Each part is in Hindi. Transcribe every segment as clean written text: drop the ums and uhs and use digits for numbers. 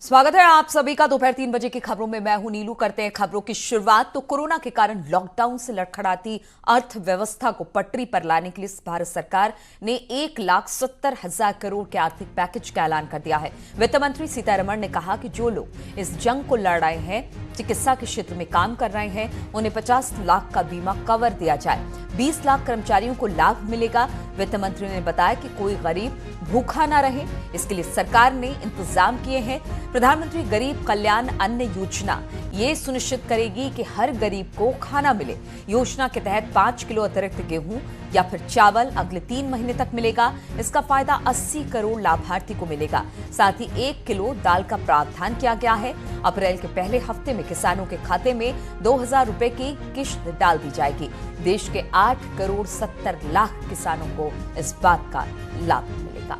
स्वागत है आप सभी का दोपहर 3 बजे की खबरों में। मैं हूं नीलू। करते हैं खबरों की शुरुआत। तो कोरोना के कारण लॉकडाउन से लड़खड़ाती अर्थव्यवस्था को पटरी पर लाने के लिए भारत सरकार ने 1,70,000 करोड़ के आर्थिक पैकेज का ऐलान कर दिया है। वित्त मंत्री सीतारमण ने कहा कि जो लोग इस जंग को लड़ रहे हैं, चिकित्सा के क्षेत्र में काम कर रहे हैं, उन्हें 50 लाख का बीमा कवर दिया जाए। 20 लाख कर्मचारियों को लाभ मिलेगा। वित्त मंत्री ने बताया कि कोई गरीब भूखा ना रहे, इसके लिए सरकार ने इंतजाम किए हैं। प्रधानमंत्री गरीब कल्याण अन्न योजना ये सुनिश्चित करेगी कि हर गरीब को खाना मिले। योजना के तहत 5 किलो अतिरिक्त गेहूं या फिर चावल अगले 3 महीने तक मिलेगा। इसका फायदा 80 करोड़ लाभार्थी को मिलेगा। साथ ही 1 किलो दाल का प्रावधान किया गया है। अप्रैल के पहले हफ्ते में किसानों के खाते में 2,000 रुपए की किश्त डाल दी जाएगी। देश के 8 करोड़ 70 लाख किसानों को इस बात का लाभ मिलेगा।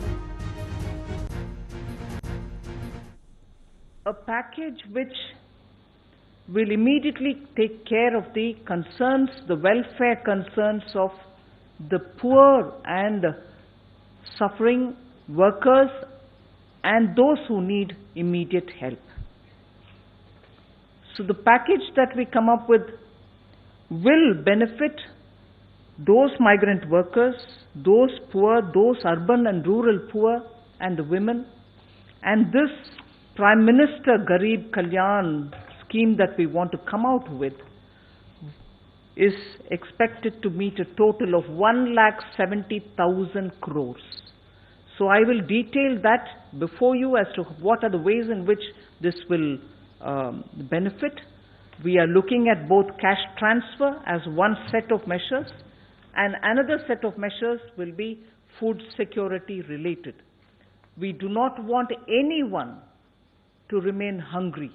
A package which will immediately take care of the concerns, the welfare concerns of the poor and suffering workers and those who need immediate help. So the package that we come up with will benefit those migrant workers, those poor, those urban and rural poor and the women, and this Prime Minister Garib Kalyan scheme that we want to come out with is expected to meet a total of 1,70,000 crores. So I will detail that before you as to what are the ways in which this will benefit. We are looking at both cash transfer as one set of measures, and another set of measures will be food security related. We do not want anyone to remain hungry.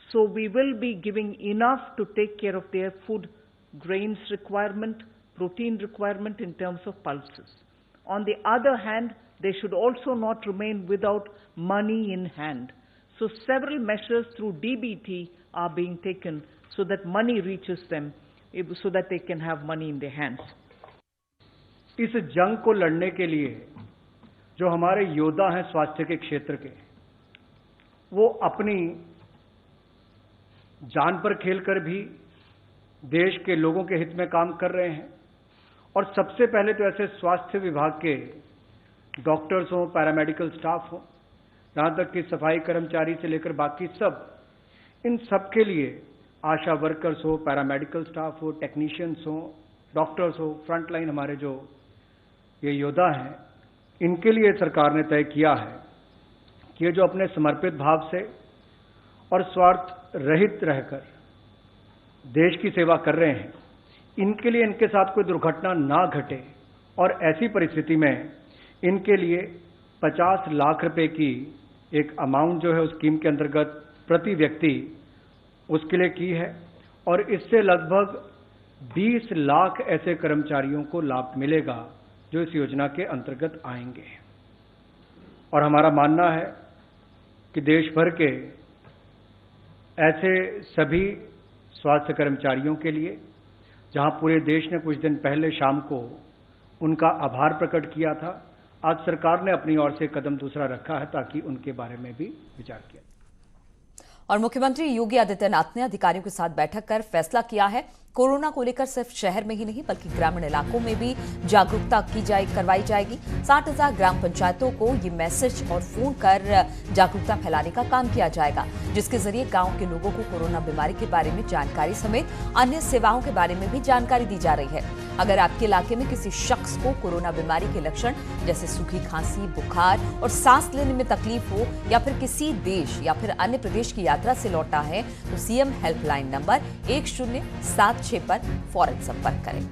So we will be giving enough to take care of their food, grains requirement, protein requirement in terms of pulses. On the other hand, they should also not remain without money in hand. So several measures through DBT are being taken so that money reaches them, so that they can have money in their hands. इस जंग को लड़ने के लिए जो हमारे योद्धा हैं स्वास्थ्य के क्षेत्र के, वो अपनी जान पर खेलकर भी देश के लोगों के हित में काम कर रहे हैं। और सबसे पहले तो ऐसे स्वास्थ्य विभाग के डॉक्टर्स हों, पैरामेडिकल स्टाफ हो, यहाँ तक कि सफाई कर्मचारी से लेकर बाकी सब, इन सब के लिए आशा वर्कर्स हो, पैरामेडिकल स्टाफ हो, टेक्नीशियंस हो, डॉक्टर्स हो, फ्रंटलाइन हमारे जो ये योद्धा हैं, इनके लिए सरकार ने तय किया है कि ये जो अपने समर्पित भाव से और स्वार्थ रहित रहकर देश की सेवा कर रहे हैं, इनके लिए इनके साथ कोई दुर्घटना ना घटे, और ऐसी परिस्थिति में इनके लिए 50 लाख रुपए की एक अमाउंट जो है उस स्कीम के अंतर्गत प्रति व्यक्ति उसके लिए की है। और इससे लगभग 20 लाख ऐसे कर्मचारियों को लाभ मिलेगा जो इस योजना के अंतर्गत आएंगे। और हमारा मानना है कि देश भर के ऐसे सभी स्वास्थ्य कर्मचारियों के लिए, जहां पूरे देश ने कुछ दिन पहले शाम को उनका आभार प्रकट किया था, आज सरकार ने अपनी ओर से कदम दूसरा रखा है ताकि उनके बारे में भी विचार किया। और मुख्यमंत्री योगी आदित्यनाथ ने अधिकारियों के साथ बैठक कर फैसला किया है। कोरोना को लेकर सिर्फ शहर में ही नहीं बल्कि ग्रामीण इलाकों में भी जागरूकता करवाई जाएगी। 60,000 ग्राम पंचायतों को ये मैसेज और फोन कर जागरूकता फैलाने का काम किया जाएगा, जिसके जरिए गांव के लोगों को कोरोना बीमारी के बारे में जानकारी समेत अन्य सेवाओं के बारे में भी जानकारी दी जा रही है। अगर आपके इलाके में किसी शख्स को कोरोना बीमारी के लक्षण जैसे सूखी खांसी, बुखार और सांस लेने में तकलीफ हो, या फिर किसी देश या फिर अन्य प्रदेश की यात्रा से लौटा है, तो सीएम हेल्पलाइन नंबर 1076 पर फौरन संपर्क करें।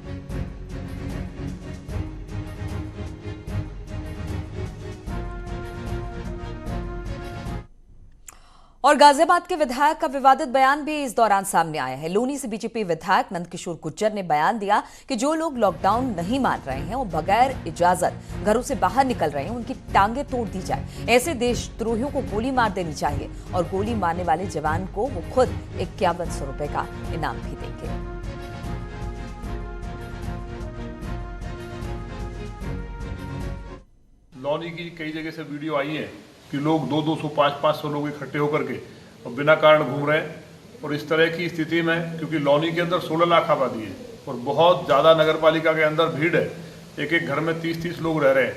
और गाजियाबाद के विधायक का विवादित बयान भी इस दौरान सामने आया है। लोनी से बीजेपी विधायक नंदकिशोर गुर्जर ने बयान दिया कि जो लोग लॉकडाउन नहीं मान रहे हैं और बगैर इजाजत घरों से बाहर निकल रहे हैं, उनकी टांगें तोड़ दी जाए। ऐसे देशद्रोहियों को गोली मार देनी चाहिए और गोली मारने वाले जवान को वो खुद 5100 रुपए का इनाम भी देंगे। लॉनी की कई जगह से वीडियो आई है कि लोग 200, 500 लोग इकट्ठे होकर के और बिना कारण घूम रहे हैं। और इस तरह की स्थिति में, क्योंकि लौनी के अंदर 16 लाख आबादी है और बहुत ज़्यादा नगर पालिका के अंदर भीड़ है, एक एक घर में 30-30 लोग रह रहे हैं,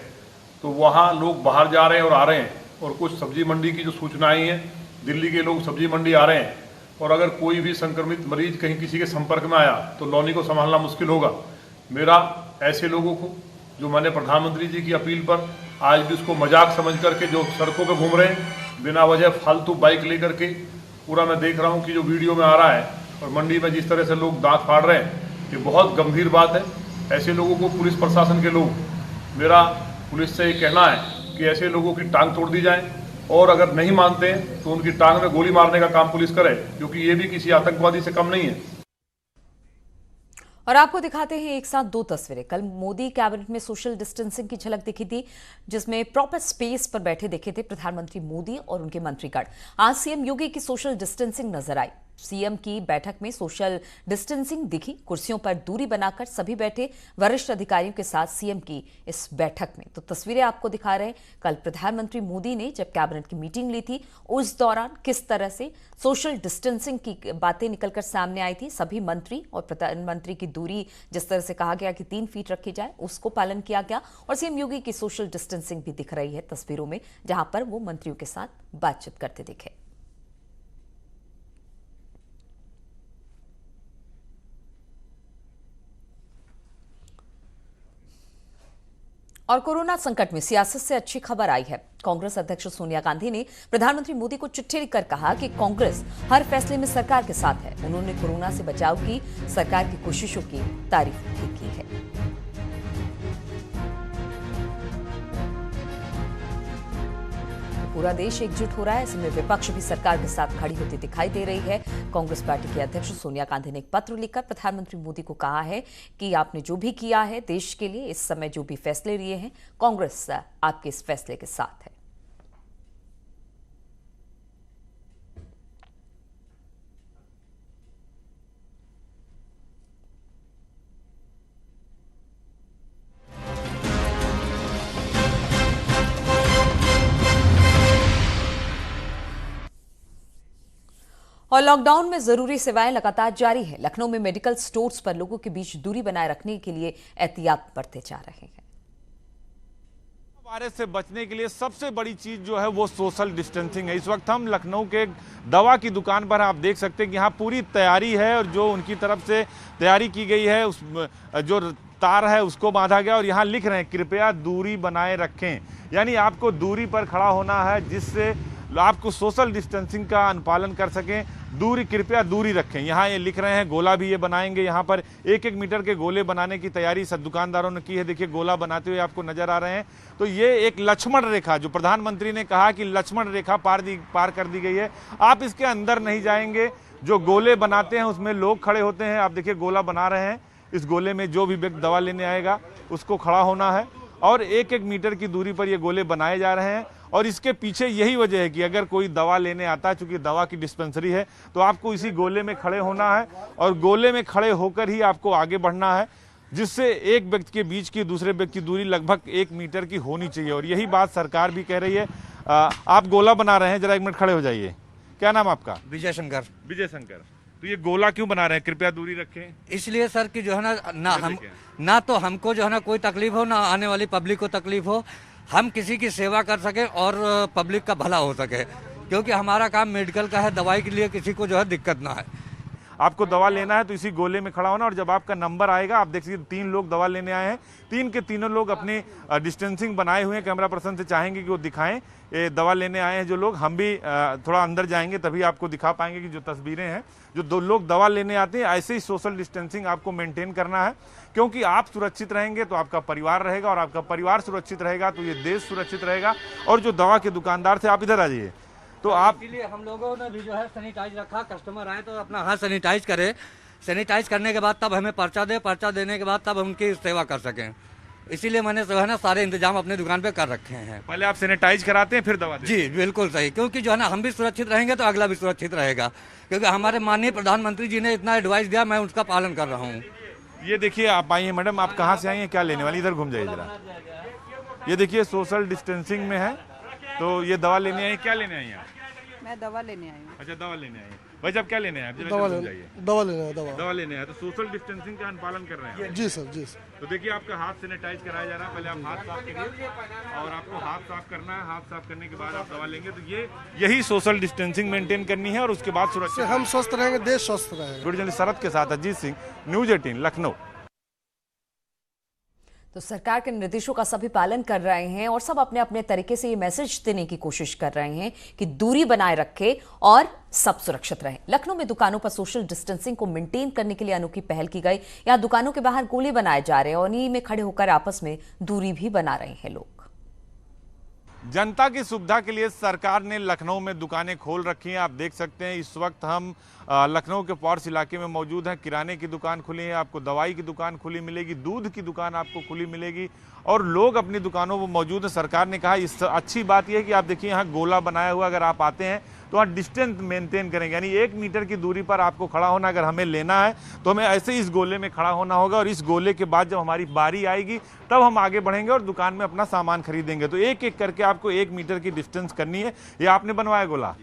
तो वहाँ लोग बाहर जा रहे हैं और आ रहे हैं। और कुछ सब्जी मंडी की जो सूचना आई है, दिल्ली के लोग सब्जी मंडी आ रहे हैं, और अगर कोई भी संक्रमित मरीज कहीं किसी के संपर्क में आया तो लौनी को संभालना मुश्किल होगा। मेरा ऐसे लोगों को, जो मैंने प्रधानमंत्री जी की अपील पर आज भी उसको मजाक समझ करके जो सड़कों पे घूम रहे हैं बिना वजह फालतू बाइक लेकर के, पूरा मैं देख रहा हूँ कि जो वीडियो में आ रहा है, और मंडी में जिस तरह से लोग दांत फाड़ रहे हैं, ये बहुत गंभीर बात है। ऐसे लोगों को पुलिस प्रशासन के लोग, मेरा पुलिस से ये कहना है कि ऐसे लोगों की टांग तोड़ दी जाए, और अगर नहीं मानते हैं तो उनकी टांग में गोली मारने का काम पुलिस करे, क्योंकि ये भी किसी आतंकवादी से कम नहीं है। और आपको दिखाते हैं एक साथ दो तस्वीरें। कल मोदी कैबिनेट में सोशल डिस्टेंसिंग की झलक दिखी थी, जिसमें प्रॉपर स्पेस पर बैठे दिखे थे प्रधानमंत्री मोदी और उनके मंत्रीगण। आज सीएम योगी की सोशल डिस्टेंसिंग नजर आई। सीएम की बैठक में सोशल डिस्टेंसिंग दिखी, कुर्सियों पर दूरी बनाकर सभी बैठे वरिष्ठ अधिकारियों के साथ सीएम की इस बैठक में। तो तस्वीरें आपको दिखा रहे हैं। कल प्रधानमंत्री मोदी ने जब कैबिनेट की मीटिंग ली थी, उस दौरान किस तरह से सोशल डिस्टेंसिंग की बातें निकलकर सामने आई थी। सभी मंत्री और प्रधानमंत्री की दूरी, जिस तरह से कहा गया कि 3 फीट रखी जाए, उसको पालन किया गया। और सीएम योगी की सोशल डिस्टेंसिंग भी दिख रही है तस्वीरों में, जहां पर वो मंत्रियों के साथ बातचीत करते दिखे। और कोरोना संकट में सियासत से अच्छी खबर आई है। कांग्रेस अध्यक्ष सोनिया गांधी ने प्रधानमंत्री मोदी को चिट्ठी लिखकर कहा कि कांग्रेस हर फैसले में सरकार के साथ है। उन्होंने कोरोना से बचाव की सरकार की कोशिशों की तारीफ भी की है। पूरा देश एकजुट हो रहा है, ऐसे में विपक्ष भी सरकार के साथ खड़ी होती दिखाई दे रही है। कांग्रेस पार्टी की अध्यक्ष सोनिया गांधी ने एक पत्र लिखकर प्रधानमंत्री मोदी को कहा है कि आपने जो भी किया है देश के लिए, इस समय जो भी फैसले लिए हैं, कांग्रेस आपके इस फैसले के साथ है। और लॉकडाउन में जरूरी सेवाएं लगातार जारी है। लखनऊ में मेडिकल स्टोर्स पर लोगों के बीच दूरी बनाए रखने के लिए एहतियात बरते जा रहे हैं। वायरस से बचने के लिए सबसे बड़ी चीज जो है वो सोशल डिस्टेंसिंग है। इस वक्त हम लखनऊ के दवा की दुकान पर, आप देख सकते हैं कि यहाँ पूरी तैयारी है, और जो उनकी तरफ से तैयारी की गई है, उस जो तार है उसको बांधा गया, और यहाँ लिख रहे हैं कृपया दूरी बनाए रखें। यानी आपको दूरी पर खड़ा होना है, जिससे आपको सोशल डिस्टेंसिंग का अनुपालन कर सकें। दूरी, कृपया दूरी रखें। यहाँ ये लिख रहे हैं, गोला भी ये बनाएंगे। यहाँ पर 1-1 मीटर के गोले बनाने की तैयारी सब दुकानदारों ने की है। देखिए गोला बनाते हुए आपको नजर आ रहे हैं। तो ये एक लक्ष्मण रेखा, जो प्रधानमंत्री ने कहा कि लक्ष्मण रेखा पार कर दी गई है। आप इसके अंदर नहीं जाएंगे। जो गोले बनाते हैं उसमें लोग खड़े होते हैं। आप देखिए गोला बना रहे हैं। इस गोले में जो भी व्यक्ति दवा लेने आएगा उसको खड़ा होना है, और 1-1 मीटर की दूरी पर ये गोले बनाए जा रहे हैं। और इसके पीछे यही वजह है कि अगर कोई दवा लेने आता है, चूंकि दवा की डिस्पेंसरी है, तो आपको इसी गोले में खड़े होना है, और गोले में खड़े होकर ही आपको आगे बढ़ना है, जिससे एक व्यक्ति के बीच की दूसरे व्यक्ति की दूरी लगभग 1 मीटर की होनी चाहिए। और यही बात सरकार भी कह रही है। आप गोला बना रहे हैं, जरा 1 मिनट खड़े हो जाइए। क्या नाम आपका? विजय शंकर। विजय शंकर। तो ये गोला क्यों बना रहे हैं, कृपया दूरी रखें? इसलिए सर कि जो है ना तो हमको जो है ना कोई तकलीफ हो, ना आने वाली पब्लिक को तकलीफ हो, हम किसी की सेवा कर सके और पब्लिक का भला हो सके, क्योंकि हमारा काम मेडिकल का है। दवाई के लिए किसी को जो है दिक्कत ना है। आपको दवा लेना है तो इसी गोले में खड़ा होना, और जब आपका नंबर आएगा, आप देख सकते 3 लोग दवा लेने आए हैं, 3 के तीनों लोग अपनी डिस्टेंसिंग बनाए हुए हैं। कैमरा पर्सन से चाहेंगे कि वो दिखाएं ये दवा लेने आए हैं जो लोग। हम भी थोड़ा अंदर जाएंगे तभी आपको दिखा पाएंगे कि जो तस्वीरें हैं, जो 2 लोग दवा लेने आते हैं, ऐसे ही सोशल डिस्टेंसिंग आपको मेंटेन करना है, क्योंकि आप सुरक्षित रहेंगे तो आपका परिवार रहेगा, और आपका परिवार सुरक्षित रहेगा तो ये देश सुरक्षित रहेगा। और जो दवा के दुकानदार थे, आप इधर आ जाइए, तो आप, इसलिए हम लोगों ने भी जो है सैनिटाइज रखा। कस्टमर आए तो अपना हाथ सैनिटाइज करें। सैनिटाइज करने के बाद तब हमें पर्चा दे, पर्चा देने के बाद तब हम उनकी सेवा कर सकें। इसीलिए मैंने जो है ना सारे इंतजाम अपने दुकान पे कर रखे हैं। पहले आप सैनिटाइज कराते हैं फिर दवा देते हैं? जी बिल्कुल सही, क्योंकि जो है ना हम भी सुरक्षित रहेंगे तो अगला भी सुरक्षित रहेगा, क्योंकि हमारे माननीय प्रधानमंत्री जी ने इतना एडवाइस दिया, मैं उसका पालन कर रहा हूँ। ये देखिए, आप आई हैं मैडम, आप कहाँ से आई हैं, क्या लेने वाली? इधर घूम जाइए जरा। ये देखिए सोशल डिस्टेंसिंग में है, तो ये दवा लेने आई, क्या लेने आई आप? मैं दवा लेने आई हूँ। अच्छा, दवा लेने आई। भाई साहब क्या लेने आए? दवा लेने दवा लेने आए। तो सोशल डिस्टेंसिंग का अनुपालन कर रहे हैं? जी सर, जी सर। तो देखिए, आपका हाथ सैनिटाइज कराया जा रहा है। पहले आप हाथ साफ करिए और आपको हाथ साफ करना है। हाथ साफ करने के बाद आप दवा लेंगे। तो यही सोशल डिस्टेंसिंग मेंटेन करनी है और उसके बाद सुरक्षा। हम स्वस्थ रहेंगे, देश स्वस्थ रहेगा। वीडियो जर्नलिस्ट शरद के साथ अजीत सिंह, न्यूज 18 लखनऊ। तो सरकार के निर्देशों का सभी पालन कर रहे हैं और सब अपने अपने तरीके से ये मैसेज देने की कोशिश कर रहे हैं कि दूरी बनाए रखें और सब सुरक्षित रहें। लखनऊ में दुकानों पर सोशल डिस्टेंसिंग को मेंटेन करने के लिए अनोखी पहल की गई। यहां दुकानों के बाहर गोले बनाए जा रहे हैं और इन्हीं में खड़े होकर आपस में दूरी भी बना रहे हैं लोग। जनता की सुविधा के लिए सरकार ने लखनऊ में दुकानें खोल रखी हैं। आप देख सकते हैं इस वक्त हम लखनऊ के पॉर्श इलाके में मौजूद हैं। किराने की दुकान खुली है, आपको दवाई की दुकान खुली मिलेगी, दूध की दुकान आपको खुली मिलेगी और लोग अपनी दुकानों पर मौजूद हैं। सरकार ने कहा इस अच्छी बात यह है कि आप देखिए यहाँ गोला बनाया हुआ, अगर आप आते हैं तो वहाँ डिस्टेंस मेंटेन करेंगे, यानी 1 मीटर की दूरी पर आपको खड़ा होना। अगर हमें लेना है तो हमें ऐसे ही इस गोले में खड़ा होना होगा और इस गोले के बाद जब हमारी बारी आएगी तब हम आगे बढ़ेंगे और दुकान में अपना सामान खरीदेंगे। तो एक एक करके आपको 1 मीटर की डिस्टेंस करनी है। ये आपने बनवाया गोला?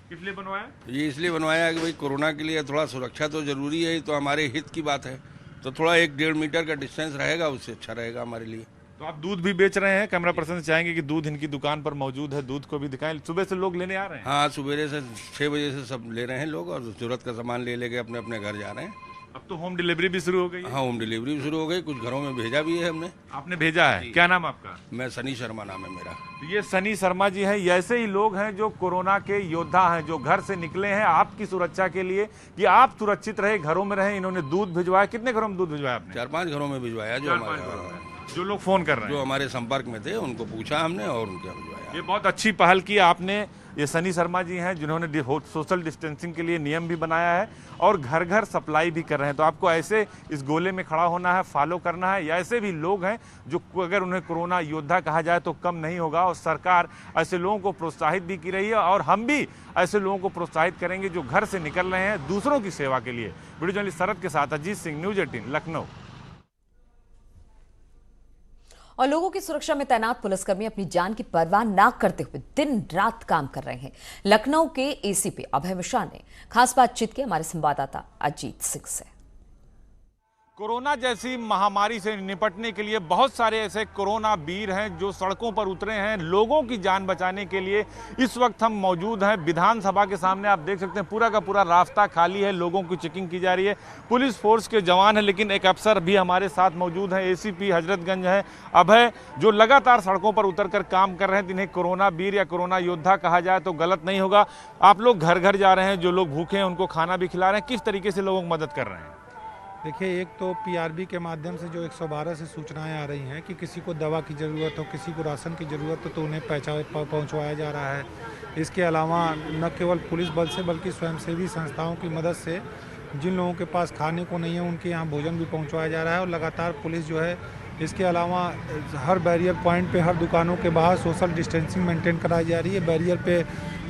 किस लिए बनवाया? ये इसलिए बनवाया है कि भाई कोरोना के लिए थोड़ा सुरक्षा तो जरूरी है, तो हमारे हित की बात है। तो थोड़ा 1-1.5 मीटर का डिस्टेंस रहेगा, उससे अच्छा रहेगा हमारे लिए। तो आप दूध भी बेच रहे हैं? कैमरा पर्सन चाहेंगे कि दूध इनकी दुकान पर मौजूद है, दूध को भी दिखाएं। सुबह से लोग लेने आ रहे हैं? हाँ, सुबह से 6 बजे से सब ले रहे हैं लोग और जरूरत का सामान ले लेके अपने अपने घर जा रहे हैं। अब तो होम डिलीवरी भी शुरू हो गई है? हाँ, होम डिलीवरी भी शुरू हो गई, कुछ घरों में भेजा भी है हमने। आपने भेजा है? क्या नाम आपका? मैं सनी शर्मा नाम है मेरा। तो ये सनी शर्मा जी हैं। ऐसे ही लोग हैं जो कोरोना के योद्धा हैं, जो घर से निकले हैं आपकी सुरक्षा के लिए कि आप सुरक्षित रहे, घरों में रहे। इन्होंने दूध भिजवाया। कितने घरों में दूध भिजवाया आपने? 4-5 घरों में भिजवाया। जो लोग फोन कर रहे हैं, जो हमारे संपर्क में थे, उनको पूछा हमने और उनके भिजवाया। ये बहुत अच्छी पहल की आपने। ये सनी शर्मा जी हैं जिन्होंने सोशल डिस्टेंसिंग के लिए नियम भी बनाया है और घर घर सप्लाई भी कर रहे हैं। तो आपको ऐसे इस गोले में खड़ा होना है, फॉलो करना है। या ऐसे भी लोग हैं जो अगर उन्हें कोरोना योद्धा कहा जाए तो कम नहीं होगा और सरकार ऐसे लोगों को प्रोत्साहित भी की रही है और हम भी ऐसे लोगों को प्रोत्साहित करेंगे जो घर से निकल रहे हैं दूसरों की सेवा के लिए। वीडियो जर्नलिस्ट शरद के साथ अजीत सिंह, न्यूज 18 लखनऊ। और लोगों की सुरक्षा में तैनात पुलिसकर्मी अपनी जान की परवाह न करते हुए दिन रात काम कर रहे हैं। लखनऊ के एसीपी अभय मिश्रा ने खास बातचीत की हमारे संवाददाता अजीत सिंह से। कोरोना जैसी महामारी से निपटने के लिए बहुत सारे ऐसे कोरोना वीर हैं जो सड़कों पर उतरे हैं लोगों की जान बचाने के लिए। इस वक्त हम मौजूद हैं विधानसभा के सामने। आप देख सकते हैं पूरा का पूरा रास्ता खाली है, लोगों की चेकिंग की जा रही है। पुलिस फोर्स के जवान हैं लेकिन एक अफसर भी हमारे साथ मौजूद हैं। एसीपी हजरतगंज है अभय, जो लगातार सड़कों पर उतरकर काम कर रहे हैं। जिन्हें कोरोना वीर या कोरोना योद्धा कहा जाए तो गलत नहीं होगा। आप लोग घर घर जा रहे हैं, जो लोग भूखे हैं उनको खाना भी खिला रहे हैं। किस तरीके से लोगों की मदद कर रहे हैं? देखिए, एक तो पीआरबी के माध्यम से जो 112 से सूचनाएं आ रही हैं कि किसी को दवा की ज़रूरत हो, किसी को राशन की ज़रूरत हो तो उन्हें पहुंचवाया जा रहा है। इसके अलावा न केवल पुलिस बल से बल्कि स्वयंसेवी संस्थाओं की मदद से जिन लोगों के पास खाने को नहीं है उनके यहाँ भोजन भी पहुंचवाया जा रहा है। और लगातार पुलिस जो है इसके अलावा हर बैरियर पॉइंट पे, हर दुकानों के बाहर सोशल डिस्टेंसिंग मेंटेन कराई जा रही है। बैरियर पे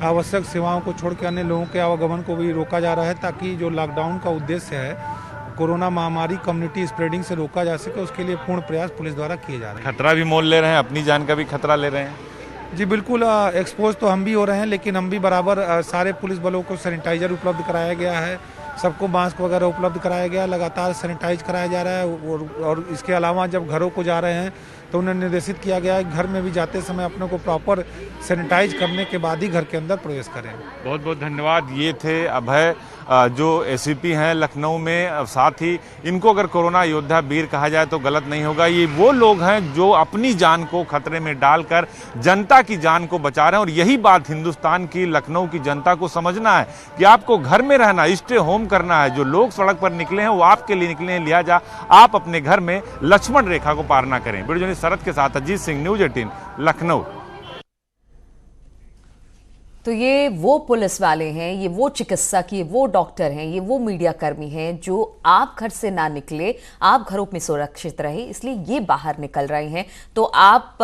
आवश्यक सेवाओं को छोड़ के अन्य लोगों के आवागमन को भी रोका जा रहा है ताकि जो लॉकडाउन का उद्देश्य है कोरोना महामारी कम्युनिटी स्प्रेडिंग से रोका जा सके, उसके लिए पूर्ण प्रयास पुलिस द्वारा किए जा रहे हैं। खतरा भी मोल ले रहे हैं, अपनी जान का भी खतरा ले रहे हैं? जी बिल्कुल, एक्सपोज तो हम भी हो रहे हैं लेकिन हम भी बराबर सारे पुलिस बलों को सैनिटाइजर उपलब्ध कराया गया है, सबको मास्क वगैरह उपलब्ध कराया गया, लगातार सैनिटाइज कराया जा रहा है। और इसके अलावा जब घरों को जा रहे हैं तो उन्हें निर्देशित किया गया है घर में भी जाते समय अपने को प्रॉपर सैनिटाइज करने के बाद ही घर के अंदर प्रवेश करें। बहुत बहुत धन्यवाद। ये थे अभय जो एसीपी हैं लखनऊ में। साथ ही इनको अगर कोरोना योद्धा वीर कहा जाए तो गलत नहीं होगा। ये वो लोग हैं जो अपनी जान को खतरे में डालकर जनता की जान को बचा रहे हैं। और यही बात हिंदुस्तान की, लखनऊ की जनता को समझना है कि आपको घर में रहना, स्टे होम करना है। जो लोग सड़क पर निकले हैं वो आपके लिए निकले हैं, लिहाजा आप अपने घर में लक्ष्मण रेखा को पार ना करें। वीडियो शरद के साथ अजीत सिंह, न्यूज 18 लखनऊ। तो ये वो पुलिस वाले हैं, ये वो चिकित्सक, ये वो डॉक्टर हैं, ये वो मीडिया कर्मी हैं जो आप घर से ना निकले, आप घरों में सुरक्षित रहे इसलिए ये बाहर निकल रहे हैं। तो आप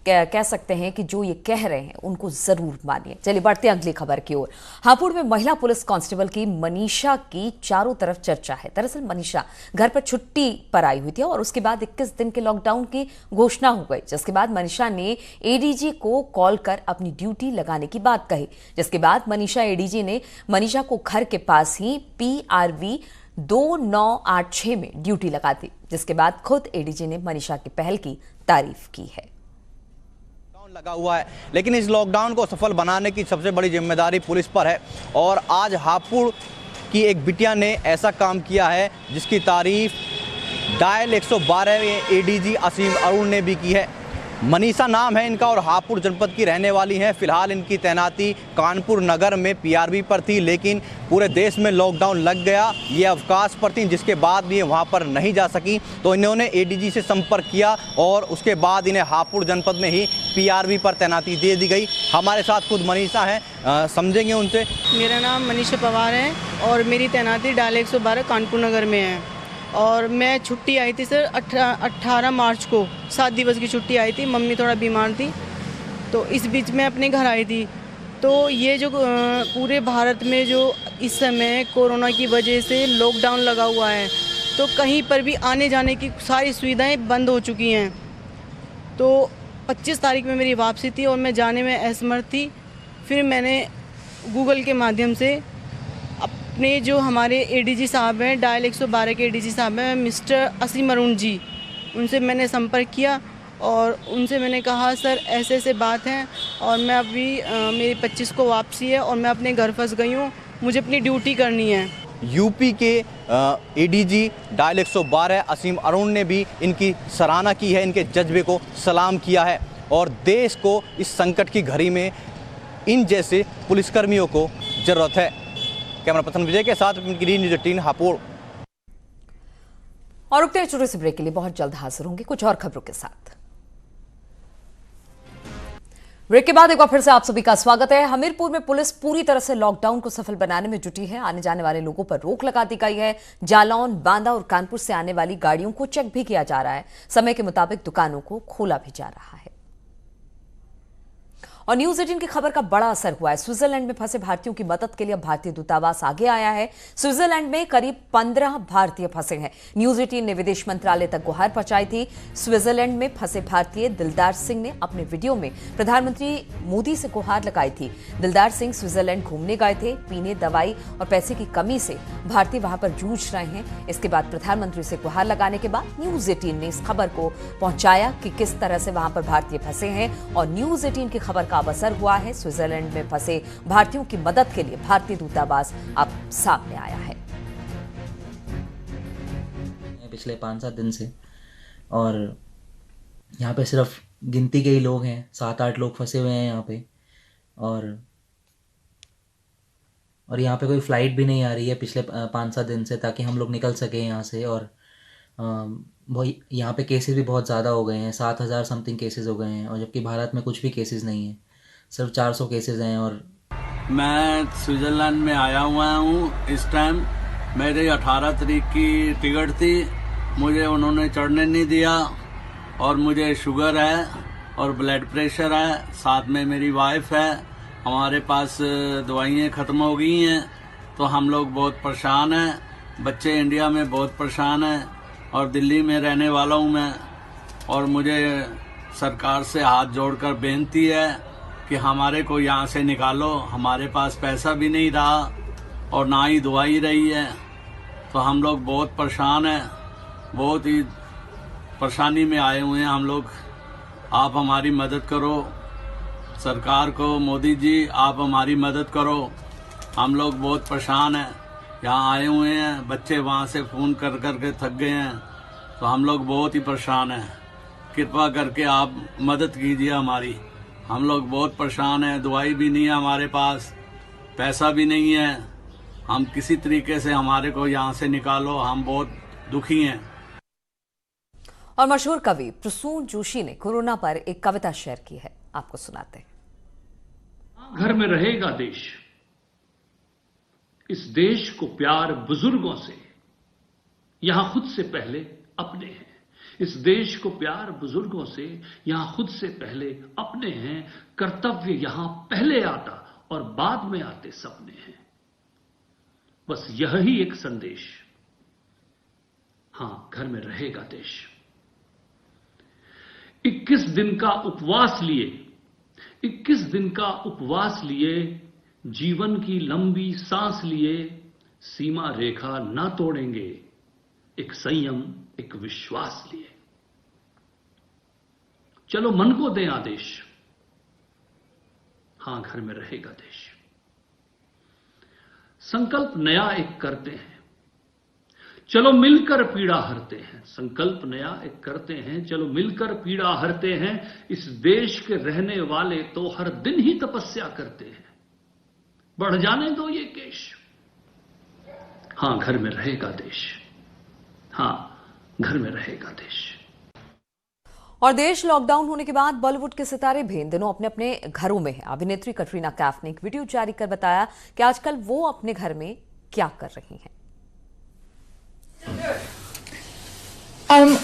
कह सकते हैं कि जो ये कह रहे हैं उनको जरूर मानिए। चलिए बढ़ते हैं अगली खबर की ओर। हापुड़ में महिला पुलिस कांस्टेबल की मनीषा की चारों तरफ चर्चा है। दरअसल मनीषा घर पर छुट्टी पर आई हुई थी और उसके बाद 21 दिन के लॉकडाउन की घोषणा हो गई, जिसके बाद मनीषा ने एडीजी को कॉल कर अपनी ड्यूटी लगाने की बात कही, जिसके बाद मनीषा एडीजी ने मनीषा को घर के पास ही PRV 2986 में ड्यूटी लगा दी, जिसके बाद खुद एडीजी ने मनीषा की पहल की तारीफ की है। लगा हुआ है, लेकिन इस लॉकडाउन को सफल बनाने की सबसे बड़ी जिम्मेदारी पुलिस पर है और आज हापुड़ की एक बिटिया ने ऐसा काम किया है जिसकी तारीफ डायल 112 एडीजी असीम अरुण ने भी की है। मनीषा नाम है इनका और हापुड़ जनपद की रहने वाली हैं। फिलहाल इनकी तैनाती कानपुर नगर में PRV पर थी, लेकिन पूरे देश में लॉकडाउन लग गया, ये अवकाश पर थी, जिसके बाद भी वहाँ पर नहीं जा सकी, तो इन्होंने एडीजी से संपर्क किया और उसके बाद इन्हें हापुड़ जनपद में ही PRV पर तैनाती दे दी गई। हमारे साथ खुद मनीषा हैं, समझेंगे उनसे। मेरा नाम मनीषा पवार है और मेरी तैनाती डायल 112 कानपुर नगर में है और मैं छुट्टी आई थी सर 18 मार्च को, 7 दिवस की छुट्टी आई थी। मम्मी थोड़ा बीमार थी तो इस बीच में अपने घर आई थी। तो ये जो पूरे भारत में जो इस समय कोरोना की वजह से लॉकडाउन लगा हुआ है, तो कहीं पर भी आने जाने की सारी सुविधाएं बंद हो चुकी हैं। तो 25 तारीख में मेरी वापसी थी और मैं जाने में असमर्थ थी। फिर मैंने गूगल के माध्यम से अपने जो हमारे एडीजी साहब हैं, डायल 112 के एडीजी साहब हैं, मिस्टर असीम अरुण जी, उनसे मैंने संपर्क किया और उनसे मैंने कहा सर ऐसे ऐसे बात है और मैं अभी मेरी 25 को वापसी है और मैं अपने घर फंस गई हूँ, मुझे अपनी ड्यूटी करनी है। यूपी के एडीजी डायल 112 असीम अरुण ने भी इनकी सराहना की है, इनके जज्बे को सलाम किया है और देश को इस संकट की घड़ी में इन जैसे पुलिसकर्मियों को जरूरत है। कैमरा पर्सन विजय के साथ ग्रीन न्यूज़ 18 हापुड़। और रुकते हैं छोटे से ब्रेक के लिए, बहुत जल्द हाजिर होंगे कुछ और खबरों के साथ। ब्रेक के बाद एक बार फिर से आप सभी का स्वागत है। हमीरपुर में पुलिस पूरी तरह से लॉकडाउन को सफल बनाने में जुटी है। आने जाने वाले लोगों पर रोक लगा दी गई है। जालौन, बांदा और कानपुर से आने वाली गाड़ियों को चेक भी किया जा रहा है। समय के मुताबिक दुकानों को खोला भी जा रहा है। और न्यूज 18 की खबर का बड़ा असर हुआ है। स्विट्जरलैंड में फंसे भारतीयों की मदद के लिए भारतीय दूतावास आगे आया है। स्विट्जरलैंड में करीब 15 भारतीय फंसे हैं। न्यूज 18 ने विदेश मंत्रालय तक गुहार पहुंचाई थी। स्विट्जरलैंड में फंसे भारतीय दिलदार सिंह ने अपने वीडियो में प्रधानमंत्री मोदी से गुहार लगाई थी। दिलदार सिंह स्विट्जरलैंड घूमने गए थे। पीने, दवाई और पैसे की कमी से भारतीय वहां पर जूझ रहे हैं। इसके बाद प्रधानमंत्री से गुहार लगाने के बाद न्यूज 18 ने इस खबर को पहुंचाया कि किस तरह से वहां पर भारतीय फंसे हैं और न्यूज 18 की खबर का असर हुआ है। स्विट्जरलैंड में फंसे भारतीयों की मदद के लिए भारतीय दूतावास अब सामने आया है। पिछले 5-7 दिन से और यहाँ पे सिर्फ गिनती के ही लोग हैं, 7-8 लोग फंसे हुए हैं यहाँ पे और यहाँ पे कोई फ्लाइट भी नहीं आ रही है पिछले 5-7 दिन से ताकि हम लोग निकल सके यहाँ से। और यहाँ पे केसेस भी बहुत ज़्यादा हो गए हैं, 7,000 समथिंग केसेस हो गए हैं और जबकि भारत में कुछ भी केसेस नहीं है, सिर्फ 400 केसेस हैं। और मैं स्विट्ज़रलैंड में आया हुआ हूँ इस टाइम। मेरी 18 तारीख की टिकट थी, मुझे उन्होंने चढ़ने नहीं दिया और मुझे शुगर है और ब्लड प्रेशर है, साथ में मेरी वाइफ है। हमारे पास दवाइयाँ ख़त्म हो गई हैं तो हम लोग बहुत परेशान हैं। बच्चे इंडिया में बहुत परेशान हैं और दिल्ली में रहने वाला हूँ मैं। और मुझे सरकार से हाथ जोड़कर बेनती है कि हमारे को यहाँ से निकालो। हमारे पास पैसा भी नहीं रहा और ना ही दवाई रही है, तो हम लोग बहुत परेशान हैं, बहुत ही परेशानी में आए हुए हैं हम लोग। आप हमारी मदद करो, सरकार को, मोदी जी आप हमारी मदद करो। हम लोग बहुत परेशान हैं, यहाँ आए हुए हैं। बच्चे वहाँ से फ़ोन कर के थक गए हैं, तो हम लोग बहुत ही परेशान हैं। कृपा करके आप मदद कीजिए हमारी। हम लोग बहुत परेशान हैं, दवाई भी नहीं है हमारे पास, पैसा भी नहीं है। हम किसी तरीके से हमारे को यहाँ से निकालो, हम बहुत दुखी हैं। और मशहूर कवि प्रसून जोशी ने कोरोना पर एक कविता शेयर की है, आपको सुनाते हैं। घर में रहेगा देश, इस देश को प्यार बुजुर्गों से, यहां खुद से पहले अपने हैं। इस देश को प्यार बुजुर्गों से, यहां खुद से पहले अपने हैं। कर्तव्य यहां पहले आता और बाद में आते सपने हैं। बस यह ही एक संदेश, हां घर में रहेगा देश। 21 दिन का उपवास लिए, 21 दिन का उपवास लिए, जीवन की लंबी सांस लिए, सीमा रेखा ना तोड़ेंगे, एक संयम, एक विश्वास लिए। चलो मन को दें आदेश, हां घर में रहेगा देश। संकल्प नया एक करते हैं, चलो मिलकर पीड़ा हरते हैं। संकल्प नया एक करते हैं, चलो मिलकर पीड़ा हरते हैं। इस देश के रहने वाले तो हर दिन ही तपस्या करते हैं। बढ़ जाने दो ये केश, हां घर में रहेगा देश, हां घर में रहेगा देश। और देश लॉकडाउन होने के बाद बॉलीवुड के सितारे भी इन दिनों अपने अपने घरों में हैं। अभिनेत्री कटरीना कैफ ने एक वीडियो जारी कर बताया कि आजकल वो अपने घर में क्या कर रही हैं।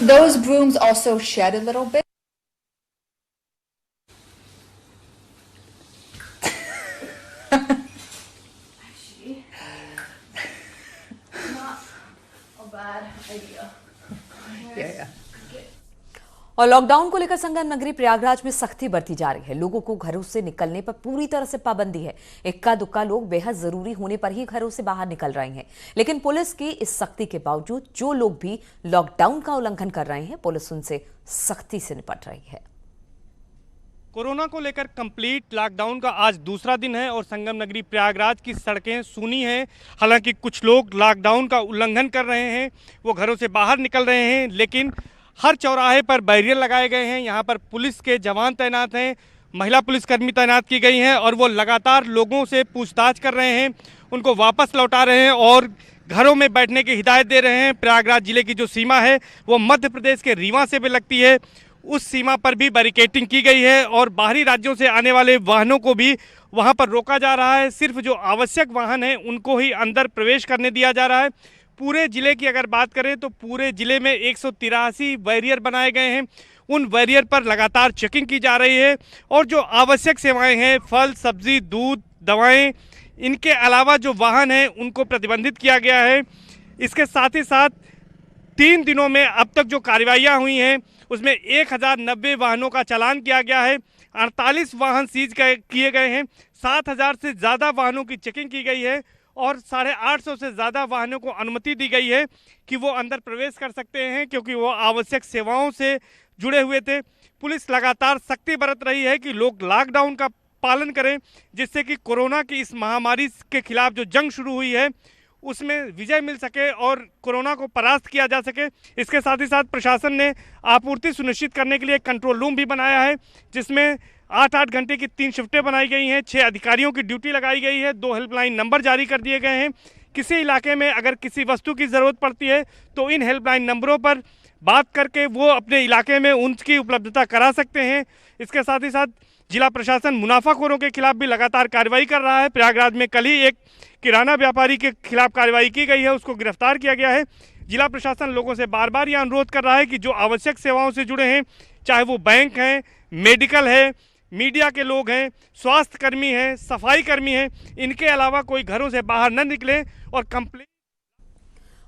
Those brooms also shed a little bit. Actually, not a bad idea. Yeah. और लॉकडाउन को लेकर संगम नगरी प्रयागराज में सख्ती बरती जा रही है। लोगों को घरों से निकलने पर पूरी तरह से पाबंदी है। इक्का दुक्का लोग बेहद जरूरी होने पर ही घरों से बाहर निकल रहे हैं। लेकिन पुलिस की इस सख्ती के बावजूद जो लोग भी लॉकडाउन का उल्लंघन कर रहे हैं, पुलिस उनसे सख्ती से निपट रही है। कोरोना को लेकर कंप्लीट लॉकडाउन का आज दूसरा दिन है और संगम नगरी प्रयागराज की सड़कें सूनी हैं। हालांकि कुछ लोग लॉकडाउन का उल्लंघन कर रहे हैं, वो घरों से बाहर निकल रहे हैं, लेकिन हर चौराहे पर बैरियर लगाए गए हैं। यहाँ पर पुलिस के जवान तैनात हैं, महिला पुलिसकर्मी तैनात की गई हैं और वो लगातार लोगों से पूछताछ कर रहे हैं, उनको वापस लौटा रहे हैं और घरों में बैठने की हिदायत दे रहे हैं। प्रयागराज जिले की जो सीमा है वो मध्य प्रदेश के रीवा से भी लगती है, उस सीमा पर भी बैरिकेडिंग की गई है और बाहरी राज्यों से आने वाले वाहनों को भी वहाँ पर रोका जा रहा है। सिर्फ जो आवश्यक वाहन हैं उनको ही अंदर प्रवेश करने दिया जा रहा है। पूरे ज़िले की अगर बात करें तो पूरे ज़िले में 183 बैरियर बनाए गए हैं। उन बैरियर पर लगातार चेकिंग की जा रही है और जो आवश्यक सेवाएं हैं, फल, सब्जी, दूध, दवाएं, इनके अलावा जो वाहन हैं उनको प्रतिबंधित किया गया है। इसके साथ ही साथ 3 दिनों में अब तक जो कार्रवाइयाँ हुई हैं उसमें 1090 वाहनों का चालान किया गया है, 48 वाहन सीज किए गए हैं, 7000 से ज़्यादा वाहनों की चेकिंग की गई है और 850 से ज़्यादा वाहनों को अनुमति दी गई है कि वो अंदर प्रवेश कर सकते हैं, क्योंकि वो आवश्यक सेवाओं से जुड़े हुए थे। पुलिस लगातार सख्ती बरत रही है कि लोग लॉकडाउन का पालन करें, जिससे कि कोरोना की इस महामारी के खिलाफ जो जंग शुरू हुई है उसमें विजय मिल सके और कोरोना को परास्त किया जा सके। इसके साथ ही साथ प्रशासन ने आपूर्ति सुनिश्चित करने के लिए कंट्रोल रूम भी बनाया है, जिसमें 8-8 घंटे की 3 शिफ्टें बनाई गई हैं, 6 अधिकारियों की ड्यूटी लगाई गई है, 2 हेल्पलाइन नंबर जारी कर दिए गए हैं। किसी इलाके में अगर किसी वस्तु की ज़रूरत पड़ती है तो इन हेल्पलाइन नंबरों पर बात करके वो अपने इलाके में उनकी उपलब्धता करा सकते हैं। इसके साथ ही साथ जिला प्रशासन मुनाफाखोरों के खिलाफ भी लगातार कार्रवाई कर रहा है। प्रयागराज में कल ही एक किराना व्यापारी के खिलाफ कार्रवाई की गई है, उसको गिरफ्तार किया गया है। जिला प्रशासन लोगों से बार बार यह अनुरोध कर रहा है कि जो आवश्यक सेवाओं से जुड़े हैं, चाहे वो बैंक हैं, मेडिकल है, मीडिया के लोग हैं, स्वास्थ्य कर्मी हैं, सफाई कर्मी हैं, इनके अलावा कोई घरों से बाहर न निकले और कंप्लेंट।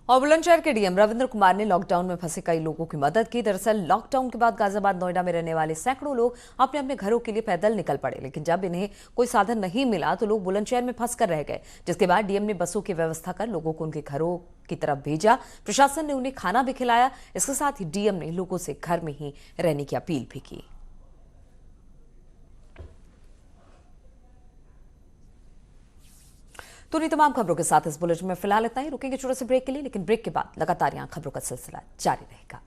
और बुलंदशहर के डीएम रविंद्र कुमार ने लॉकडाउन में फंसे कई लोगों की मदद की। दरअसल लॉकडाउन के बाद गाजियाबाद, नोएडा में रहने वाले सैकड़ों लोग अपने अपने घरों के लिए पैदल निकल पड़े, लेकिन जब इन्हें कोई साधन नहीं मिला तो लोग बुलंदशहर में फंस कर रह गए, जिसके बाद डीएम ने बसों की व्यवस्था कर लोगों को उनके घरों की तरफ भेजा। प्रशासन ने उन्हें खाना भी खिलाया। इसके साथ ही डीएम ने लोगों से घर में ही रहने की अपील भी की। तो इन तमाम खबरों के साथ इस बुलेटिन में फिलहाल इतना ही। रुकेंगे छोटे से ब्रेक के लिए, लेकिन ब्रेक के बाद लगातार यहां खबरों का सिलसिला जारी रहेगा।